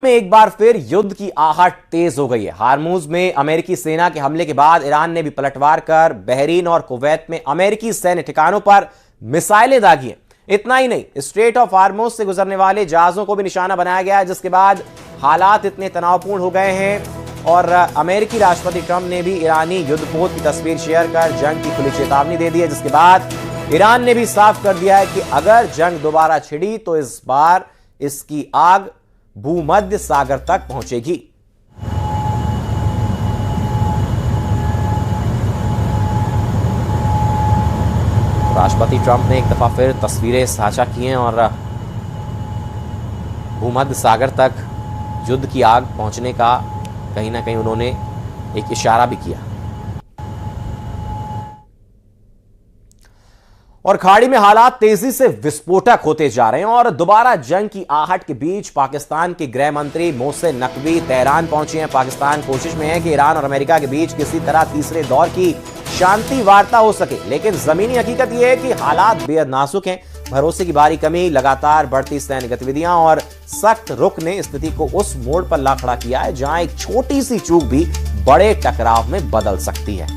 में एक बार फिर युद्ध की आहट तेज हो गई है। हार्मूज में अमेरिकी सेना के हमले के बाद ईरान ने भी पलटवार कर बहरीन और कुवैत में अमेरिकी सैन्य ठिकानों पर मिसाइलें दागी हैं। इतना ही नहीं, स्ट्रेट ऑफ हार्मूज से गुजरने वाले जहाजों को भी निशाना बनाया गया है, जिसके बाद हालात इतने तनावपूर्ण हो गए हैं और अमेरिकी राष्ट्रपति ट्रंप ने भी ईरानी युद्धपोत की तस्वीर शेयर कर जंग की खुली चेतावनी दे दी है। जिसके बाद ईरान ने भी साफ कर दिया है कि अगर जंग दोबारा छिड़ी तो इस बार इसकी आग भूमध्य सागर तक पहुंचेगी। राष्ट्रपति ट्रंप ने एक दफा फिर तस्वीरें साझा की हैं और भूमध्य सागर तक युद्ध की आग पहुंचने का कहीं ना कहीं उन्होंने एक इशारा भी किया। और खाड़ी में हालात तेजी से विस्फोटक होते जा रहे हैं और दोबारा जंग की आहट के बीच पाकिस्तान के गृह मंत्री मोहसिन नकवी तेहरान पहुंचे हैं। पाकिस्तान कोशिश में है कि ईरान और अमेरिका के बीच किसी तरह तीसरे दौर की शांति वार्ता हो सके, लेकिन जमीनी हकीकत यह है कि हालात बेहद नाजुक हैं। भरोसे की भारी कमी, लगातार बढ़ती सैन्य गतिविधियां और सख्त रुख ने स्थिति को उस मोड़ पर ला खड़ा किया है जहां एक छोटी सी चूक भी बड़े टकराव में बदल सकती है।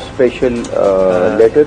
special letter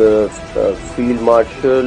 the field marshal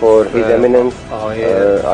for his eminence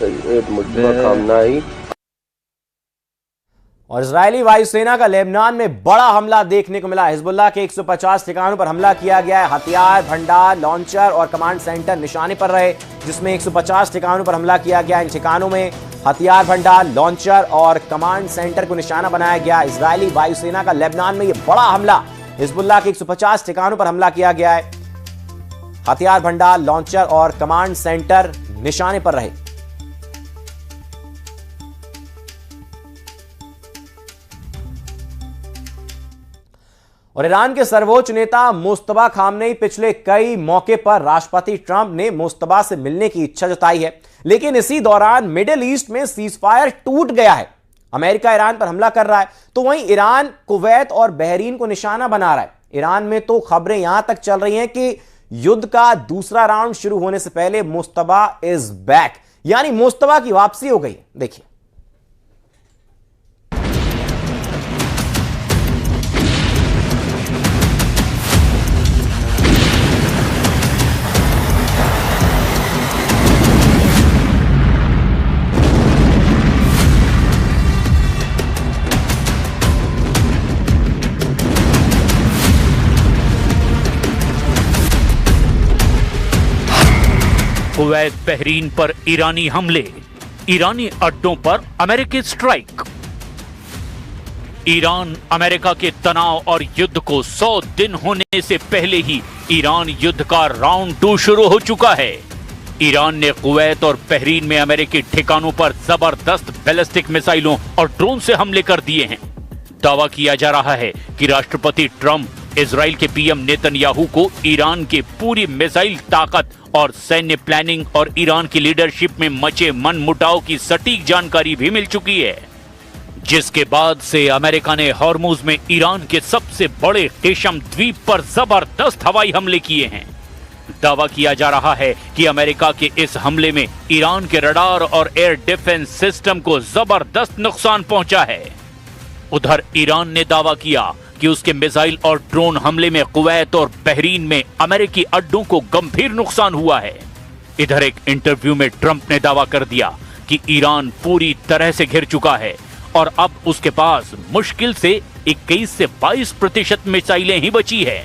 Sayyid Mujtaba Khamenei। और इजरायली वायुसेना का लेबनान में बड़ा हमला देखने को मिला। हिजबुल्लाह के 150 ठिकानों पर हमला किया गया है। हथियार भंडार, लॉन्चर और कमांड सेंटर निशाने पर रहे, जिसमें 150 ठिकानों पर हमला किया गया। इन ठिकानों में हथियार भंडार, लॉन्चर और कमांड सेंटर को निशाना बनाया गया। इजरायली वायुसेना का लेबनान में यह बड़ा हमला, हिजबुल्लाह के 150 ठिकानों पर हमला किया गया है। हथियार भंडार, लॉन्चर और कमांड सेंटर निशाने पर रहे। और ईरान के सर्वोच्च नेता मुस्तफा खामनेई पिछले कई मौके पर राष्ट्रपति ट्रंप ने मुस्तफा से मिलने की इच्छा जताई है, लेकिन इसी दौरान मिडिल ईस्ट में सीजफायर टूट गया है। अमेरिका ईरान पर हमला कर रहा है तो वहीं ईरान कुवैत और बहरीन को निशाना बना रहा है। ईरान में तो खबरें यहां तक चल रही हैं कि युद्ध का दूसरा राउंड शुरू होने से पहले मुस्तफा इज बैक, यानी मुस्तफा की वापसी हो गई। देखिए, कुवैत बहरीन पर ईरानी हमले, ईरानी अड्डों पर अमेरिकी स्ट्राइक। ईरान अमेरिका के तनाव और युद्ध को 100 दिन होने से पहले ही ईरान युद्ध का राउंड 2 शुरू हो चुका है। ईरान ने कुवैत और बहरीन में अमेरिकी ठिकानों पर जबरदस्त बैलिस्टिक मिसाइलों और ड्रोन से हमले कर दिए हैं। दावा किया जा रहा है कि राष्ट्रपति ट्रंप इजराइल के पीएम नेतन्याहू को ईरान के पूरी मिसाइल ताकत और सैन्य प्लानिंग और ईरान की लीडरशिप में मचे मनमुटाव की सटीक जानकारी भी मिल चुकी है, जिसके बाद से अमेरिका ने हॉर्मुज में ईरान के सबसे बड़े केशम द्वीप पर जबरदस्त हवाई हमले किए हैं। दावा किया जा रहा है कि अमेरिका के इस हमले में ईरान के रडार और एयर डिफेंस सिस्टम को जबरदस्त नुकसान पहुंचा है। उधर ईरान ने दावा किया कि उसके मिसाइल और ड्रोन हमले में कुवैत और बहरीन में अमेरिकी अड्डों को गंभीर नुकसान हुआ है। इधर एक इंटरव्यू में ट्रंप ने दावा कर दिया कि ईरान पूरी तरह से घिर चुका है और अब उसके पास मुश्किल से 21 से 22% मिसाइलें ही बची है।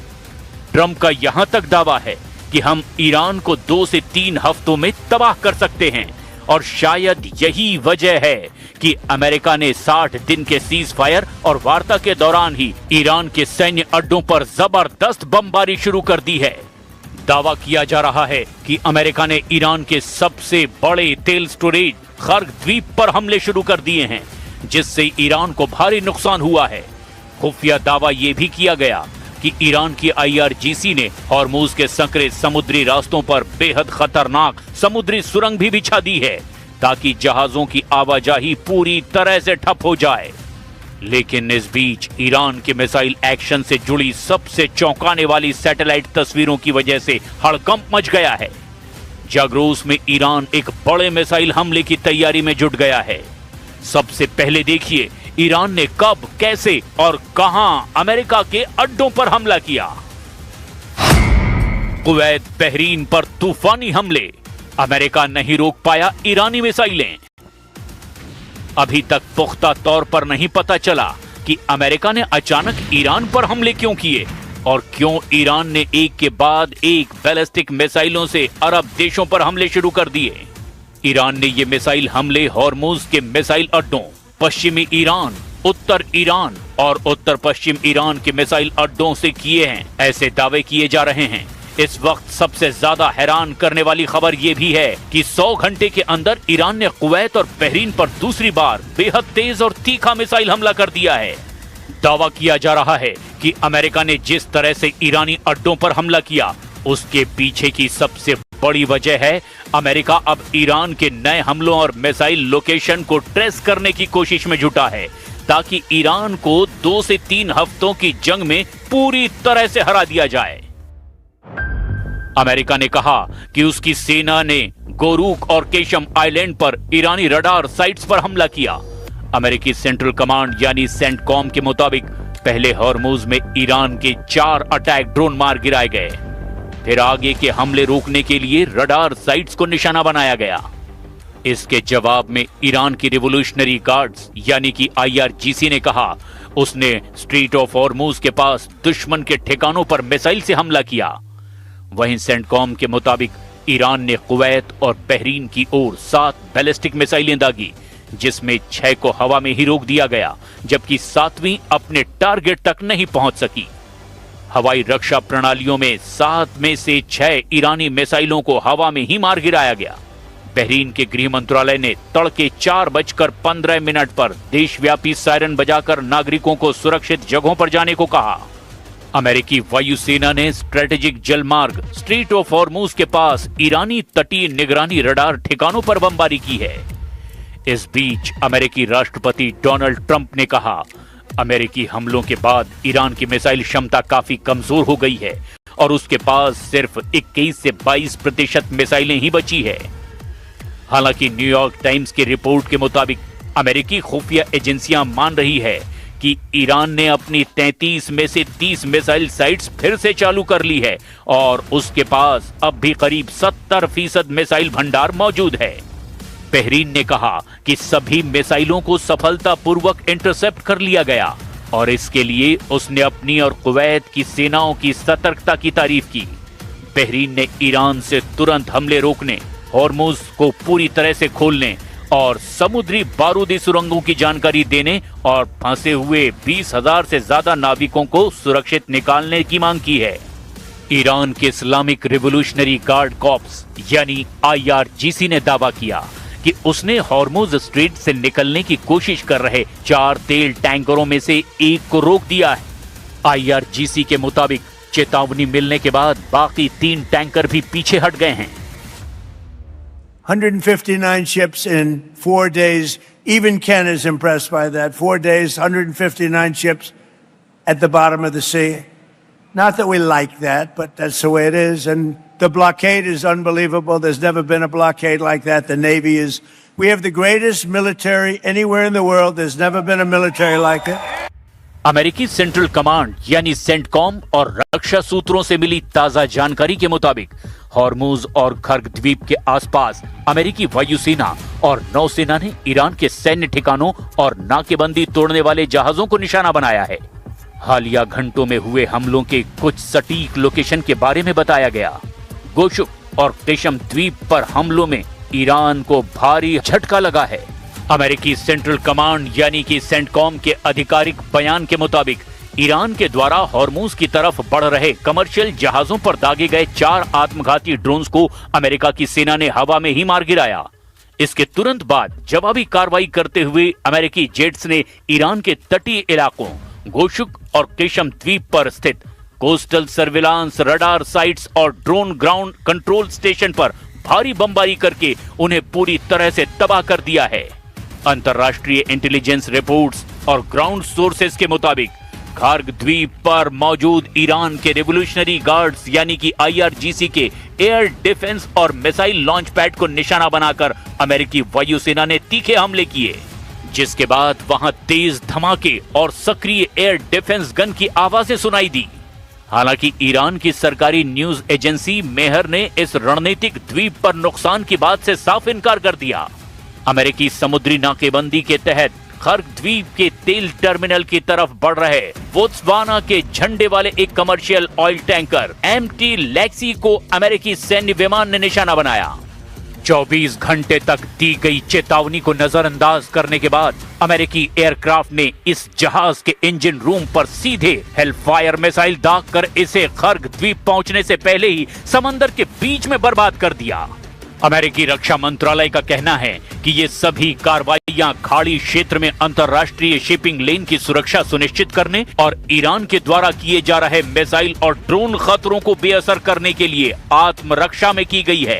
ट्रंप का यहां तक दावा है कि हम ईरान को 2 से 3 हफ्तों में तबाह कर सकते हैं और शायद यही वजह है कि अमेरिका ने 60 दिन के सीज फायर और वार्ता के दौरान ही ईरान के सैन्य अड्डों पर जबरदस्त बमबारी शुरू कर दी है। दावा किया जा रहा है कि अमेरिका ने ईरान के सबसे बड़े तेल स्टोरेज खर्ग द्वीप पर हमले शुरू कर दिए हैं, जिससे ईरान को भारी नुकसान हुआ है। खुफिया दावा यह भी किया गया कि ईरान की IRGC ने हॉर्मुज के संकरे समुद्री रास्तों पर बेहद खतरनाक समुद्री सुरंग भी बिछा दी है ताकि जहाजों की आवाजाही पूरी तरह से ठप हो जाए। लेकिन इस बीच ईरान के मिसाइल एक्शन से जुड़ी सबसे चौंकाने वाली सैटेलाइट तस्वीरों की वजह से हड़कंप मच गया है। जाग्रोस में ईरान एक बड़े मिसाइल हमले की तैयारी में जुट गया है। सबसे पहले देखिए ईरान ने कब, कैसे और कहां अमेरिका के अड्डों पर हमला किया। कुवैत, बहरीन पर तूफानी हमले, अमेरिका नहीं रोक पाया ईरानी मिसाइलें। अभी तक पुख्ता तौर पर नहीं पता चला कि अमेरिका ने अचानक ईरान पर हमले क्यों किए और क्यों ईरान ने एक के बाद एक बैलिस्टिक मिसाइलों से अरब देशों पर हमले शुरू कर दिए। ईरान ने ये मिसाइल हमले हॉर्मुज के मिसाइल अड्डों, पश्चिमी ईरान, उत्तर ईरान और उत्तर पश्चिम ईरान के मिसाइल अड्डों से किए हैं, ऐसे दावे किए जा रहे हैं। इस वक्त सबसे ज्यादा हैरान करने वाली खबर यह भी है कि 100 घंटे के अंदर ईरान ने कुवैत और बहरीन पर दूसरी बार बेहद तेज और तीखा मिसाइल हमला कर दिया है। दावा किया जा रहा है कि अमेरिका ने जिस तरह से ईरानी अड्डों पर हमला किया उसके पीछे की सबसे बड़ी वजह है अमेरिका अब ईरान के नए हमलों और मिसाइल लोकेशन को ट्रेस करने की कोशिश में जुटा है ताकि ईरान को 2 से 3 हफ्तों की जंग में पूरी तरह से हरा दिया जाए। अमेरिका ने कहा कि उसकी सेना ने गोरूक और केशम आइलैंड पर ईरानी रडार साइट्स पर हमला किया। अमेरिकी सेंट्रल कमांड यानी सेंटकॉम के मुताबिक पहले हॉर्मुज में ईरान के 4 अटैक ड्रोन मार गिराए गए, फिर आगे के हमले रोकने के लिए रडार साइट्स को निशाना बनाया गया। इसके जवाब में ईरान की रिवोल्यूशनरी गार्ड्स यानी कि IRGC ने कहा उसने स्ट्रीट ऑफ हॉर्मुज के पास दुश्मन के ठिकानों पर मिसाइल से हमला किया। वहीं सेंटकॉम के मुताबिक ईरान ने कुवैत और बहरीन की ओर 7 बैलिस्टिक मिसाइलें दागी, जिसमें 6 को हवा में ही रोक दिया गया, जबकि 7वीं अपने टारगेट तक नहीं पहुंच सकी। हवाई रक्षा प्रणालियों में 7 में से 6 ईरानी मिसाइलों को हवा में ही मार गिराया गया। बहरीन के गृह मंत्रालय ने तड़के 4:15 पर देशव्यापी सायरन बजाकर नागरिकों को सुरक्षित जगहों पर जाने को कहा। अमेरिकी वायुसेना ने स्ट्रेटेजिक जलमार्ग स्ट्रीट ऑफ हॉर्मुज के पास ईरानी तटीय निगरानी रडार ठिकानों पर बमबारी की है। इस बीच अमेरिकी राष्ट्रपति डोनाल्ड ट्रंप ने कहा अमेरिकी हमलों के बाद ईरान की मिसाइल क्षमता काफी कमजोर हो गई है और उसके पास सिर्फ 21 से 22% मिसाइलें ही बची है। हालांकि न्यूयॉर्क टाइम्स की रिपोर्ट के मुताबिक अमेरिकी खुफिया एजेंसियां मान रही है कि ईरान ने अपनी 33 में से 30 मिसाइल साइट्स फिर से चालू कर ली है और उसके पास अब भी करीब 70% मिसाइल भंडार मौजूद है। बहरीन ने कहा कि सभी मिसाइलों को सफलतापूर्वक इंटरसेप्ट कर लिया गया और इसके लिए उसने अपनी और कुवैत की सेनाओं की सतर्कता की तारीफ की। बहरीन ने ईरान से तुरंत हमले रोकने, हॉर्मुज को पूरी तरह से खोलने और समुद्री बारूदी सुरंगों की जानकारी देने और फंसे हुए 20,000 से ज्यादा नाविकों को सुरक्षित निकालने की मांग की है। ईरान के इस्लामिक रिवोल्यूशनरी गार्ड कॉर्प्स यानी IRGC ने दावा किया कि उसने हॉर्मुज स्ट्रेट से निकलने की कोशिश कर रहे 4 तेल टैंकरों में से एक को रोक दिया है। IRGC के मुताबिक चेतावनी मिलने के बाद बाकी 3 टैंकर भी पीछे हट गए हैं। 159 ships in 4 days. Even Ken is impressed by that. 4 days, 159 ships at the bottom of the sea. Not that we like that, but that's the way it is. And the blockade is unbelievable. There's never been a blockade like that. The Navy is, we have the greatest military anywhere in the world. There's never been a military like it. अमेरिकी central command यानी CENTCOM और रक्षा सूत्रों से मिली ताजा जानकारी के मुताबिक Hormuz और खर्ग द्वीप के आसपास अमेरिकी वायुसेना और नौसेना ने ईरान के सैन्य ठिकानों और नाकेबंदी तोड़ने वाले जहाजों को निशाना बनाया है। हालिया घंटों में हुए हमलों के कुछ सटीक लोकेशन के बारे में बताया गया। गोशुक और केशम द्वीप पर हमलों में ईरान को भारी झटका लगा है। अमेरिकी सेंट्रल कमांड यानी कि सेंटकॉम के आधिकारिक बयान के मुताबिक ईरान के द्वारा हॉर्मुज की तरफ बढ़ रहे कमर्शियल जहाजों पर दागे गए 4 आत्मघाती ड्रोन्स को अमेरिका की सेना ने हवा में ही मार गिराया। इसके तुरंत बाद जवाबी कार्रवाई करते हुए अमेरिकी जेट्स ने ईरान के तटीय इलाकों गोशुक और केशम द्वीप पर स्थित कोस्टल सर्विलांस, रडार साइट्स और ड्रोन ग्राउंड कंट्रोल स्टेशन पर भारी बमबारी करके उन्हें पूरी तरह से तबाह कर दिया है। अंतर्राष्ट्रीय इंटेलिजेंस रिपोर्ट्स और ग्राउंड सोर्सेस के मुताबिक खार्ग द्वीप पर मौजूद ईरान के रेवोल्यूशनरी गार्ड्स यानी कि IRGC के एयर डिफेंस और मिसाइल लॉन्च पैड को निशाना बनाकर अमेरिकी वायुसेना ने तीखे हमले किए, जिसके बाद वहां तेज धमाके और सक्रिय एयर डिफेंस गन की आवाजें सुनाई दी। हालांकि ईरान की सरकारी न्यूज एजेंसी मेहर ने इस रणनीतिक द्वीप पर नुकसान की बात से साफ इनकार कर दिया। अमेरिकी समुद्री नाकेबंदी के तहत खार्ग द्वीप के तेल टर्मिनल की तरफ बढ़ रहे बोत्सवाना के झंडे वाले एक commercial oil tanker MT Lexi को अमेरिकी सैन्य विमान ने निशाना बनाया। 24 घंटे तक दी गई चेतावनी को नजरअंदाज करने के बाद अमेरिकी एयरक्राफ्ट ने इस जहाज के इंजन रूम पर सीधे हेलफायर मिसाइल दागकर इसे खार्ग द्वीप पहुंचने से पहले ही समंदर के बीच में बर्बाद कर दिया। अमेरिकी रक्षा मंत्रालय का कहना है कि ये सभी कार्रवाइयां खाड़ी क्षेत्र में अंतर्राष्ट्रीय शिपिंग लेन की सुरक्षा सुनिश्चित करने और ईरान के द्वारा किए जा रहे मिसाइल और ड्रोन खतरों को बेअसर करने के लिए आत्मरक्षा में की गई है।